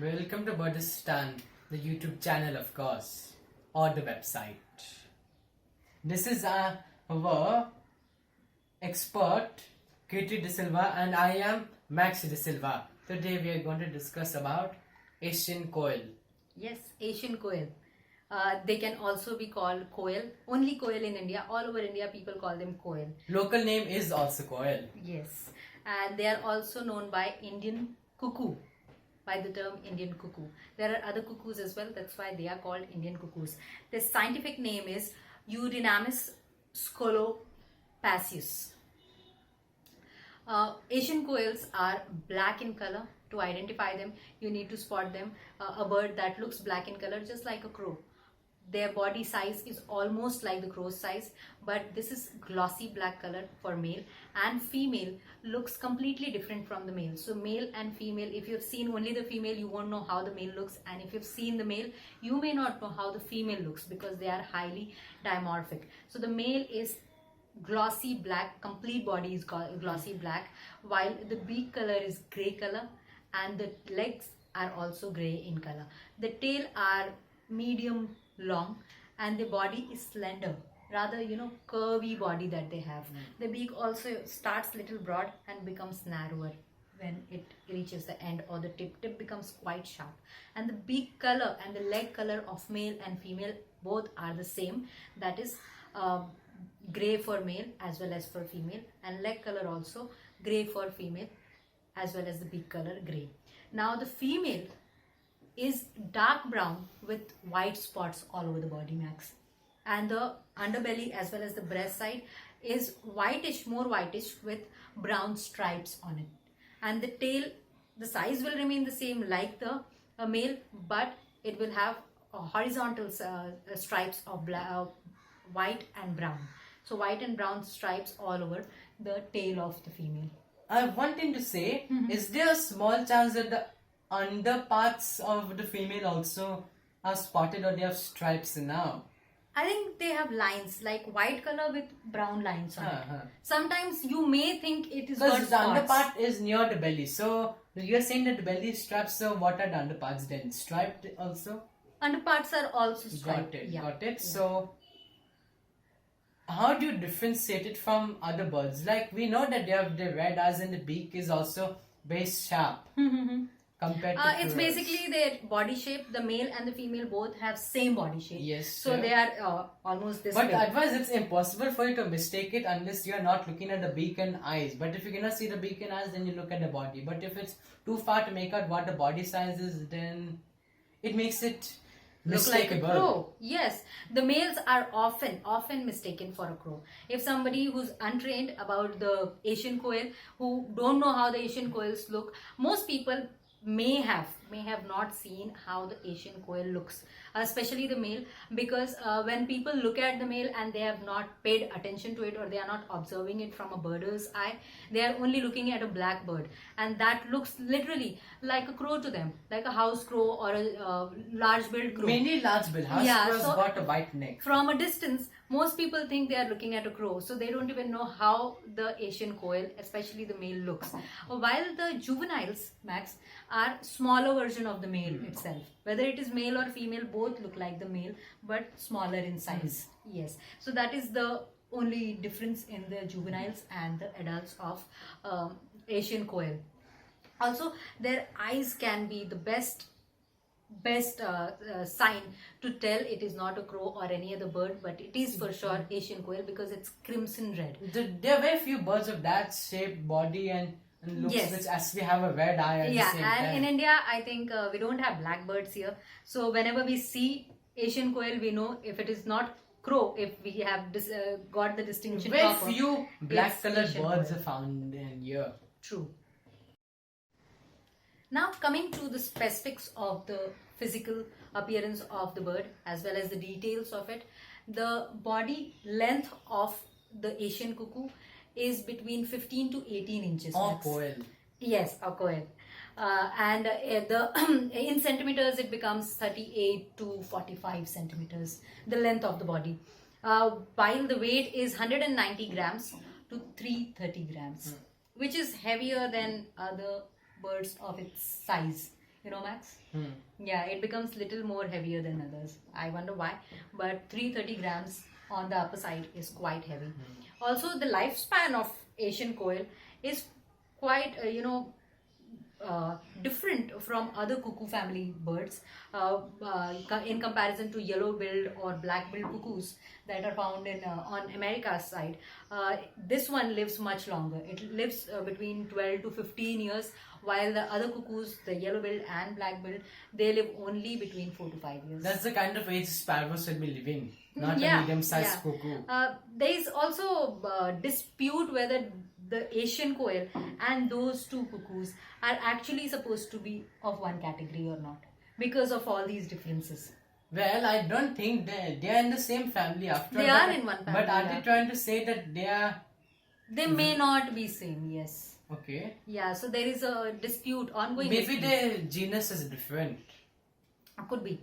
Welcome to Birdistan, the YouTube channel, of course, or the website. This is our expert, Kirti de Silva, and I am Max de Silva. Today we are going to discuss about Asian Koel. Yes, Asian Koel. They can also be called Koel. Only Koel in India. All over India, people call them Koel. Local name is also Koel. Yes, and they are also known by Indian cuckoo, by the term Indian cuckoo. There are other cuckoos as well. That's why they are called Indian cuckoos. The scientific name is Eurynamis scolopaceus. Asian Koels are black in color. To identify them, you need to spot them. A bird that looks black in color, just like a crow. Their body size is almost like the crow's size, but this is glossy black color for male, and female looks completely different from the male. So male and female, if you've seen only the female, you won't know how the male looks, and if you've seen the male, you may not know how the female looks because they are highly dimorphic. So the male is glossy black, complete body is glossy black, while the beak color is gray color and the legs are also gray in color. The tail are medium long and the body is slender, rather curvy body that they have. The beak also starts little broad and becomes narrower when it reaches the end, or the tip becomes quite sharp. And the beak color and the leg color of male and female both are the same, that is gray for male as well as for female, and leg color also gray for female as well as the beak color gray. Now the female is dark brown with white spots all over the body, Max, and the underbelly as well as the breast side is whitish, more whitish with brown stripes on it. And the tail, the size will remain the same like the male, but it will have horizontal stripes of white and brown. So white and brown stripes all over the tail of the female. I have one thing to say, is there a small chance that the underparts of the female also are spotted, or they have stripes now? I think they have lines, like white color with brown lines on it. Sometimes you may think it is because the spots. underpart is near the belly, so you're saying that the belly is striped, so what are the underparts then? Striped also? Underparts are also striped. Got it, Yeah. got it. Yeah. So how do you differentiate it from other birds? Like, we know that they have the red eyes and the beak is also very sharp compared to it's crows. basically their body shape. The male and the female both have same body shape. Yes, So sure. they are almost this But big. otherwise it's impossible for you to mistake it unless you are not looking at the beak and eyes. But if you cannot see the beak and eyes, then you look at the body. But if it's too far to make out what the body size is, then it makes it Look like a mistakable. crow. Yes, the males are often mistaken for a crow. If somebody who's untrained about the Asian Koel, who don't know how the Asian Koels look, most people may have not seen how the Asian Koel looks, especially the male, because when people look at the male and they have not paid attention to it, or they are not observing it from a bird's eye, they are only looking at a black bird, and that looks literally like a crow to them, like a house crow or a large-billed crow. Mainly large-billed. House crows so got a white neck. from a distance, most people think they are looking at a crow, so they don't even know how the Asian Koel, especially the male, looks. While the juveniles, Max, are smaller version of the male itself. Whether it is male or female, both look like the male, but smaller in size. Yes. So that is the only difference in the juveniles and the adults of Asian Koel. Also, their eyes can be the best sign to tell it is not a crow or any other bird, but it is for sure Asian Koel because it's crimson red. There are very few birds of that shape, body and looks, Yes. which actually have a red eye at the same and time. in India, I think we don't have blackbirds here. So whenever we see Asian Koel, we know if it is not crow, if we have got the distinction. Very proper, few black it's colored Asian birds Koel. are found in here. True. Now coming to the specifics of the physical appearance of the bird as well as the details of it, the body length of the Asian cuckoo is between 15 to 18 inches. Or Max. Koel. Yes, a Koel. And in centimeters it becomes 38 to 45 centimeters, the length of the body. While the weight is 190 grams to 330 grams, which is heavier than other birds of its size. You know, Max? Hmm. Yeah, it becomes little more heavier than others. I wonder why, but 330 grams on the upper side is quite heavy. Also, the lifespan of Asian Koel is quite, different from other cuckoo family birds in comparison to yellow-billed or black-billed cuckoos that are found in on America's side. This one lives much longer. It lives between 12 to 15 years, while the other cuckoos, the yellow-billed and black-billed, they live only between 4 to 5 years. That's the kind of age sparrows should be living, not Yeah, a medium-sized yeah. cuckoo. There is also dispute whether the Asian Koel and those two cuckoos are actually supposed to be of one category or not, because of all these differences. Well, I don't think they are in the same family after all. They are in one family, But are yeah. they trying to say that they are They may not be same, yes. okay? Yeah, so there is a dispute, ongoing Maybe dispute. their genus is different. Could be.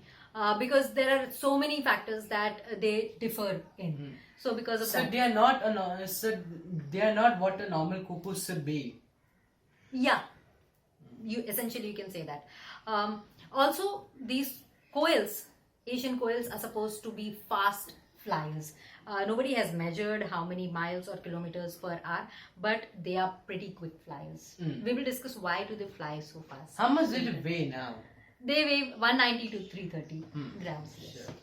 Because there are so many factors that they differ in. So because of So that. they are not they are not what a normal cuckoo should be. Yeah, you essentially you can say that. Also, these coils, Asian coils, are supposed to be fast flyers. Nobody has measured how many miles or kilometers per hour, but they are pretty quick flyers. We will discuss why do they fly so fast. How much did it weigh now? They weigh 190 to 330 grams. Yes. Sure.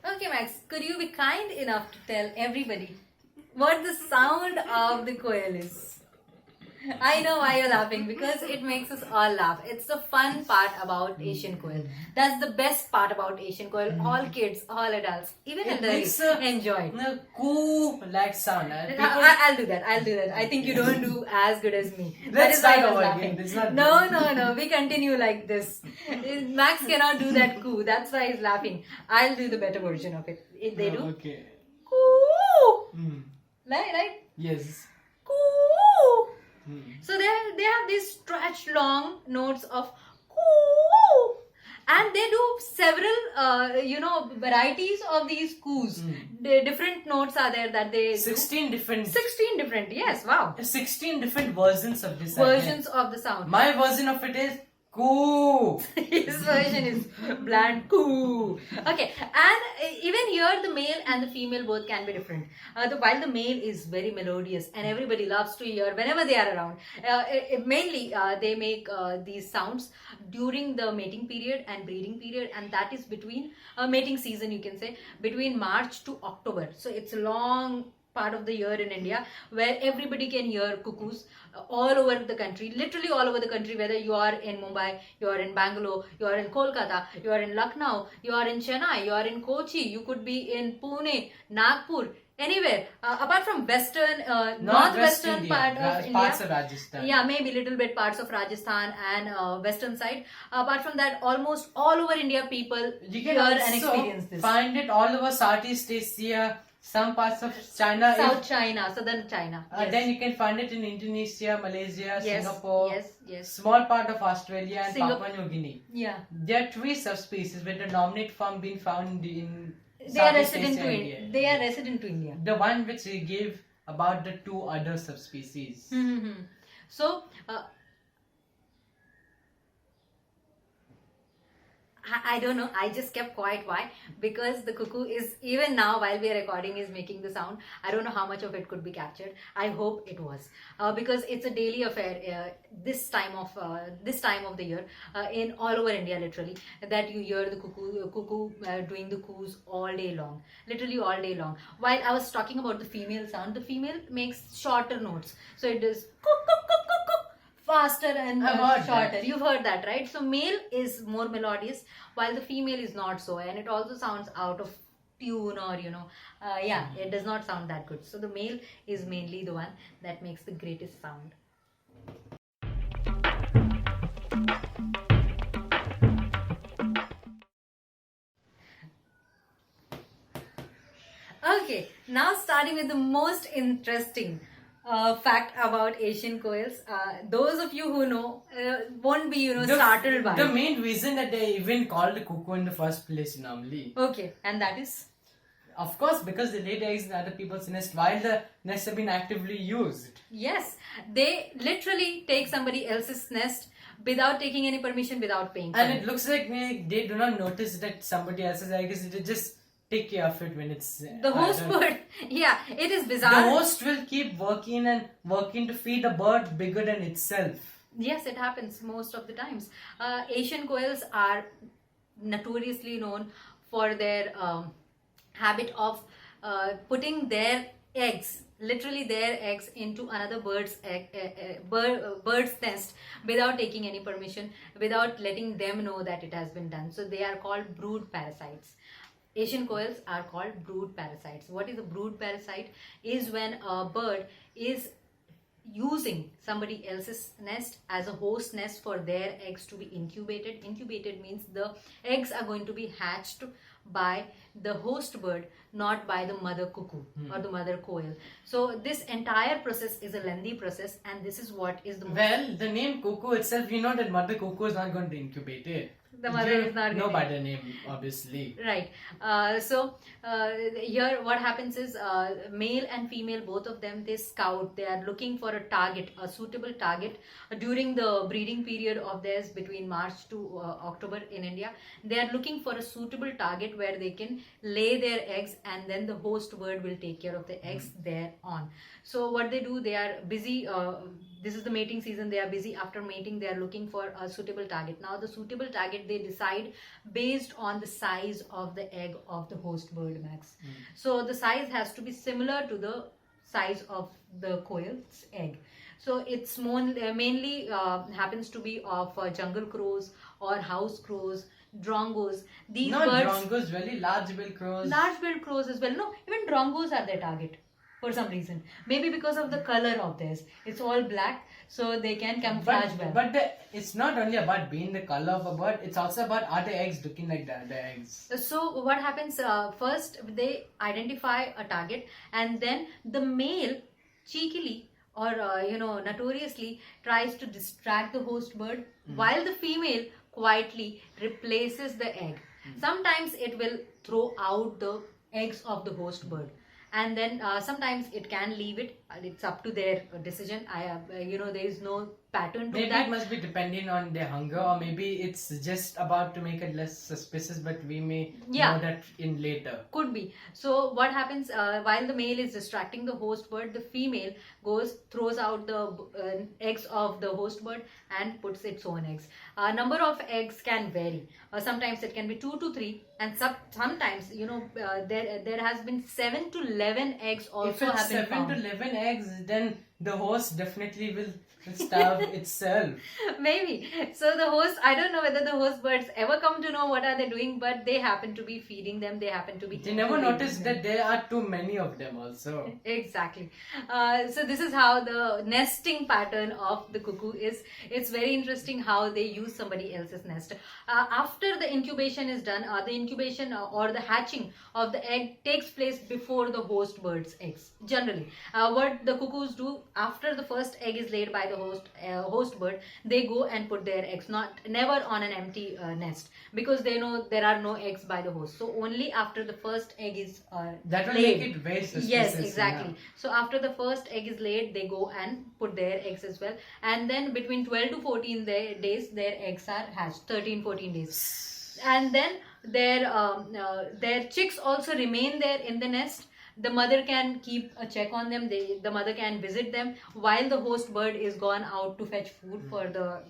Okay, Max, could you be kind enough to tell everybody what the sound of the coil is? I know why you're laughing, because it makes us all laugh. It's the fun part about Asian Koel. That's the best part about Asian Koel. All kids, all adults, even It adults makes a enjoy. coo like sound. I'll do that. I'll do that. I think you don't do as good as me. That Let's is why I start was over laughing. again. It's not No. We continue like this. Max cannot do that coo. That's why he's laughing. I'll do the better version of it. If they do Okay. coo, Hmm. right? Yes. Coo. Hmm. So they have these stretched long notes of coo, and they do several varieties of these coos. The different notes are there that they do. 16 different 16 different. Yes, wow. 16 different versions of this. Versions of the sound. My version of it is coo. His version is bland coo. Okay, and even here the male and the female both can be different. While the male is very melodious and everybody loves to hear whenever they are around, mainly they make these sounds during the mating period and breeding period, and that is between mating season, you can say, between March to October. So it's a long part of the year in India where everybody can hear cuckoos all over the country, literally all over the country, whether you are in Mumbai, you are in Bangalore, you are in Kolkata, you are in Lucknow, you are in Chennai, you are in Kochi, you could be in Pune, Nagpur, anywhere apart from western, northwestern part of India. Parts of Rajasthan. Yeah, maybe little bit parts of Rajasthan and western side. Apart from that, almost all over India people You hear can and also experience this. find it all over Southeast Asia, some parts of China. South China, southern China. Yes. Then you can find it in Indonesia, Malaysia, Singapore, Yes. small part of Australia and Singapore. Papua New Guinea. Yeah. There are 3 subspecies with the dominant form being found in They are Southeast resident Asia to and India. India. They are resident to India. The one which we give about the 2 other subspecies. So, I don't know. I just kept quiet. Why? Because the cuckoo is, even now while we are recording, is making the sound. I don't know how much of it could be captured. I hope it was, because it's a daily affair this time of the year in all over India, literally, that you hear the cuckoo doing the coos all day long, literally all day long. While I was talking about the female sound, the female makes shorter notes, so it does cook cook cook cook cook, faster and I've heard shorter. that. You've heard that, right? So male is more melodious, while the female is not so, and it also sounds out of tune, or it does not sound that good. So the male is mainly the one that makes the greatest sound. Okay, now starting with the most interesting fact about Asian coils. Those of you who know won't be startled by The it. main reason that they even called the cuckoo in the first place normally. Okay, and that is? Of course, because they laid eggs in other people's nest while the nests have been actively used. Yes, they literally take somebody else's nest without taking any permission, without paying for And it. it looks like they do not notice that somebody else's egg is. They just take care of it when it's The host done. bird, yeah, it is The bizarre. host will keep working and working to feed a bird bigger than itself. Yes, it happens most of the times. Asian koels are notoriously known for their habit of putting their eggs, literally their eggs, into another bird's bird's nest without taking any permission, without letting them know that it has been done. So they are called brood parasites. Asian koels are called brood parasites. What is a brood parasite? Is when a bird is using somebody else's nest as a host nest for their eggs to be incubated. Incubated means the eggs are going to be hatched by the host bird, not by the mother cuckoo or the mother koel. So this entire process is a lengthy process, and this is what is the most... Well, the name cuckoo itself, you know that mother cuckoo is not going to incubate it. The mother is not know going by the name, obviously. Right. Here what happens is male and female, both of them, they scout. They are looking for a target, a suitable target during the breeding period of theirs between March to October in India. They are looking for a suitable target where they can lay their eggs, and then the host bird will take care of the eggs thereon. So what they do, they are busy. This is the mating season. They are busy. After mating, they are looking for a suitable target. Now the suitable target they decide based on the size of the egg of the host bird, Max. So the size has to be similar to the size of the koel's egg. So it's mainly happens to be of jungle crows or house crows, drongos. These Not birds, drongos, really large-billed crows. large-billed crows as well. No, even drongos are their target for some reason. Maybe because of the color of theirs. It's all black, so they can camouflage well. But it's not only about being the color of a bird, it's also about are the eggs looking like the other eggs. So what happens, first they identify a target, and then the male cheekily or notoriously tries to distract the host bird, while the female quietly replaces the egg. Sometimes it will throw out the eggs of the host bird, and then sometimes it can leave it. It's up to their decision. There is no pattern to Maybe that. it must be depending on their hunger, or maybe it's just about to make it less suspicious, but we may know that in later. Could be. So what happens, while the male is distracting the host bird, the female throws out the eggs of the host bird and puts its own eggs. Number of eggs can vary. Sometimes it can be 2 to 3, and sometimes there has been 7 to 11 eggs also If it's have been 7 found. to 11 eggs, then the host definitely will starve itself. Maybe. So the host, I don't know whether the host birds ever come to know what are they doing, but they happen to be feeding them. They happen to be... They never noticed that there are too many of them also. Exactly. So this is how the nesting pattern of the cuckoo is. It's very interesting how they use somebody else's nest. After the incubation is done, the incubation or the hatching of the egg takes place before the host bird's eggs. Generally, what the cuckoos do after the first egg is laid by the host bird, they go and put their eggs, never on an empty nest, because they know there are no eggs by the host. So only after the first egg is that will laid. make it very suspicious. Yes, exactly. So after the first egg is laid, they go and put their eggs as well, and then between 12 to 14 days their eggs are hatched. 13-14 days, and then their chicks also remain there in the nest. The mother can keep a check on them. The mother can visit them while the host bird is gone out to fetch food for the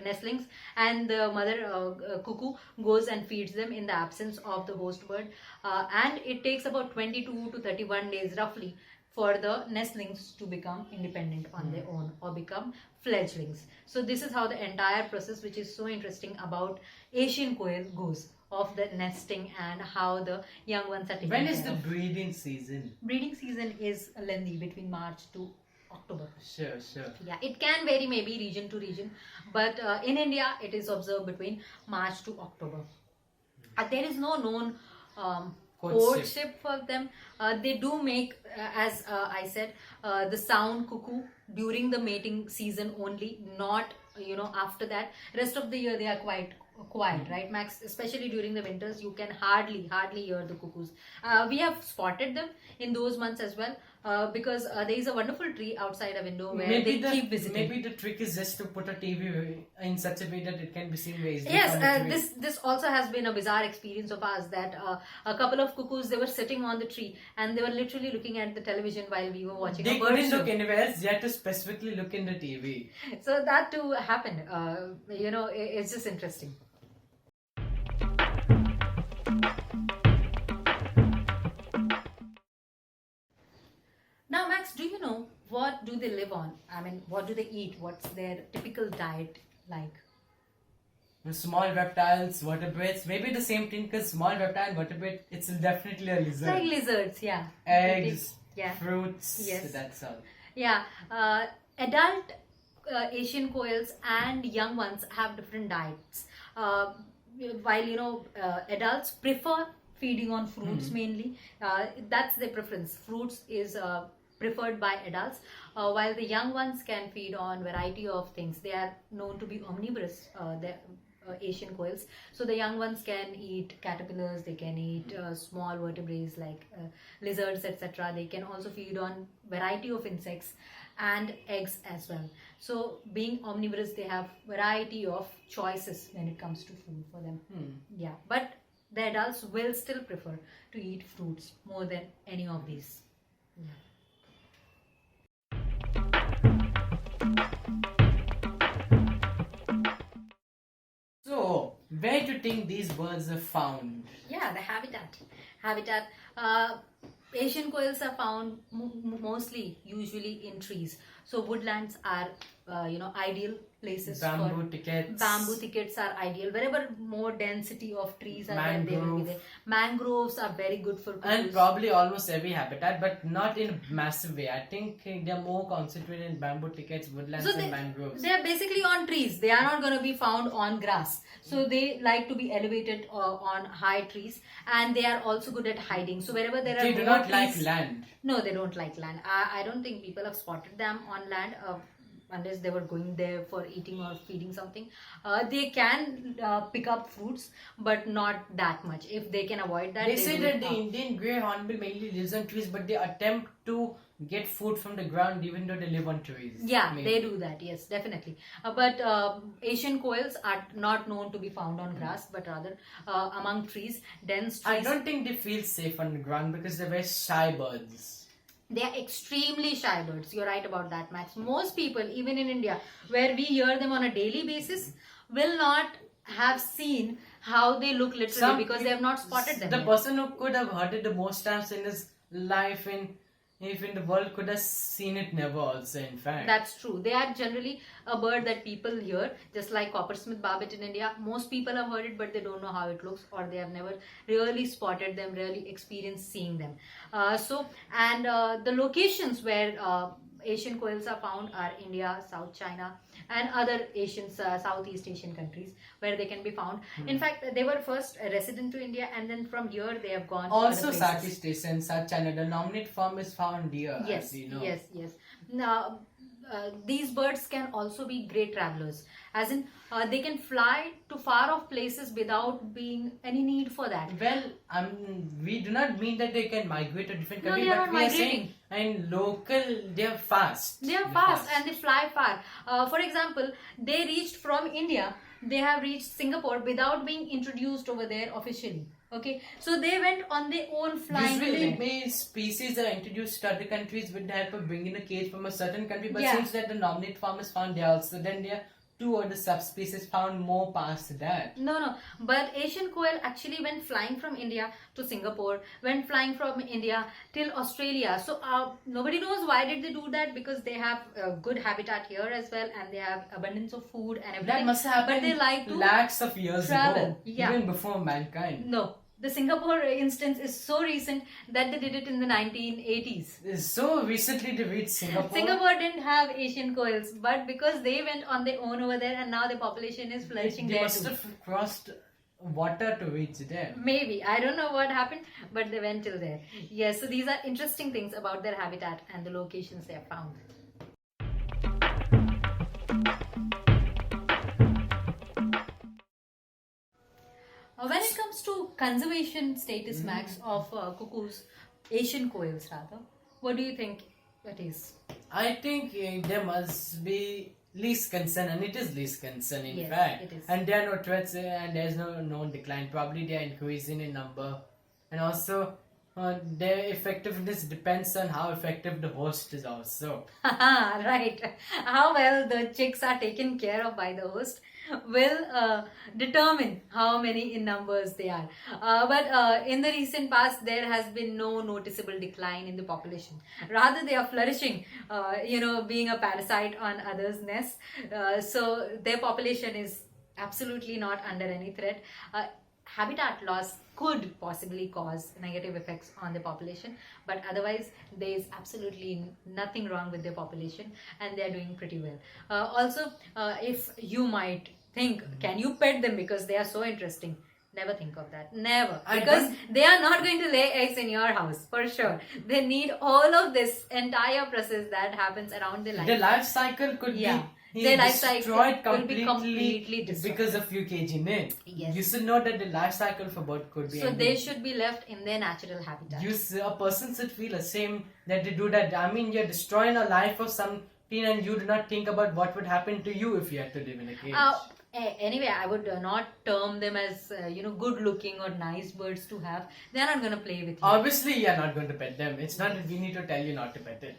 nestlings, and the mother cuckoo goes and feeds them in the absence of the host bird. And it takes about 22 to 31 days roughly for the nestlings to become independent on their own or become fledglings. So this is how the entire process, which is so interesting about Asian koel, goes, of the nesting and how the young ones are taken When is care the of. breeding season? Breeding season is lengthy, between March to October. Sure. Yeah, it can vary maybe region to region, but in India it is observed between March to October. There is no known courtship for them. They do make, as I said, the sound cuckoo during the mating season only, not after that. Rest of the year they are quite quiet, right, Max? Especially during the winters, you can hardly hear the cuckoos. We have spotted them in those months as well, because there is a wonderful tree outside a window where they keep visiting. Maybe the trick is just to put a TV in such a way that it can be seen very easily. Yes, this also has been a bizarre experience of ours, that a couple of cuckoos, they were sitting on the tree and they were literally looking at the television while we were watching. They couldn't look anywhere else; they had to specifically look in the TV. So that too happened. It's just interesting. Now, Max, do you know what do they live on? I mean, what do they eat? What's their typical diet like? Small reptiles, vertebrates, maybe the same thing, because small reptile, vertebrate, it's definitely a lizard. Like lizards, yeah. Eggs, Yeah. fruits, Yes. that's all. Yeah, adult Asian koels and young ones have different diets. While adults prefer feeding on fruits mainly. That's their preference. Fruits is preferred by adults, while the young ones can feed on variety of things. They are known to be omnivorous. The Asian koels. So the young ones can eat caterpillars, they can eat small vertebrates like lizards, etc. They can also feed on variety of insects and eggs as well. So being omnivorous, they have variety of choices when it comes to food for them. Yeah, but the adults will still prefer to eat fruits more than any of these. Yeah. So, where do you think these birds are found? Yeah, the habitat. Asian koels are found mostly, usually in trees. So woodlands are, ideal places Bamboo for thickets. bamboo thickets are ideal. Wherever more density of trees are there, they will be Mangrove. there. Mangroves are very good for And cuckoos. probably almost every habitat, but not in a massive way. I think they're more concentrated in bamboo thickets, woodlands, So and mangroves. they are basically on trees. They are not going to be found on grass. So they like to be elevated on high trees, and they are also good at hiding. So wherever there are They do more not like trees- land. No, they don't like land. I don't think people have spotted them on land, unless they were going there for eating or feeding something. They can pick up fruits, but not that much. If they can avoid that, They say do that it the now. Indian grey hornbill mainly lives on trees, but they attempt to get food from the ground even though they live on trees. Yeah, Maybe. they do that. Yes, definitely. But Asian koels are not known to be found on grass, but rather among trees, dense trees. I don't think they feel safe on the ground because they're very shy birds. They are extremely shy birds. You're right about that, Max. Most people, even in India, where we hear them on a daily basis, will not have seen how they look literally because they have not spotted them The yet. person who could have heard it the most times in his life, if in the world, could have seen it never also, in fact. That's true. They are generally a bird that people hear, just like coppersmith barbet in India. Most people have heard it, but they don't know how it looks, or they have never really spotted them, really experienced seeing them. The locations where Asian koels are found are India, South China, and other Southeast Asian countries where they can be found. In fact, they were first a resident to India, and then from here they have gone to other Also, places. Southeast Asia and South China, the nominate form is found here, Yes, as you know. yes. Now, these birds can also be great travelers, as in they can fly to far off places without being any need for that. Well, we do not mean that they can migrate to different No, countries, they are but not we are migrating. saying, and local, they are fast. They are fast and they fly far. For example, they reached from India, they have reached Singapore without being introduced over there officially. Okay, so they went on their own flying. Usually, event. many species are introduced to other countries with the help of bringing a cage from a certain country, but Yeah. since that the nominate form is found there also, then there are two other subspecies found more past that. No. But Asian koel actually went flying from India to Singapore, went flying from India till Australia. So nobody knows why did they do that, because they have good habitat here as well, and they have abundance of food and everything. That must have But happened they like to lakhs of years travel. ago, Yeah. even before mankind. No. The Singapore instance is so recent that they did it in the 1980s. So recently they reached Singapore. Singapore didn't have Asian koels, but because they went on their own over there, and now the population is flourishing They there must too. have crossed water to reach there. Maybe. I don't know what happened, but they went till there. Yes, so these are interesting things about their habitat and the locations they have found. conservation status max of cuckoos, Asian Koels rather. What do you think it is? I think there must be least concern, and it is least concern in Yes, fact. it is. And there are no threats, and there is no known decline. Probably they are increasing in number, and also their effectiveness depends on how effective the host is also. Right. How well the chicks are taken care of by the host will determine how many in numbers they are. But in the recent past, there has been no noticeable decline in the population. Rather, they are flourishing, being a parasite on others' nests. So their population is absolutely not under any threat. Habitat loss could possibly cause negative effects on the population, but otherwise there is absolutely nothing wrong with the population, and they are doing pretty well. Also, if you might think, can you pet them because they are so interesting? Never think of that. Never. Because they are not going to lay eggs in your house, for sure. They need all of this entire process that happens around the life. The life cycle could be their life cycle destroyed will be completely destroyed because of few kg meat. Yes. You should know that the life cycle for bird could be So ended. they should be left in their natural habitat. A person should feel ashamed that they do that. I mean, you're destroying a life of something, and you do not think about what would happen to you if you had to live in a cage. Anyway, I would not term them as good looking or nice birds to have. They're not going to play with you. Obviously, you're not going to pet them. It's not that we need to tell you not to pet it.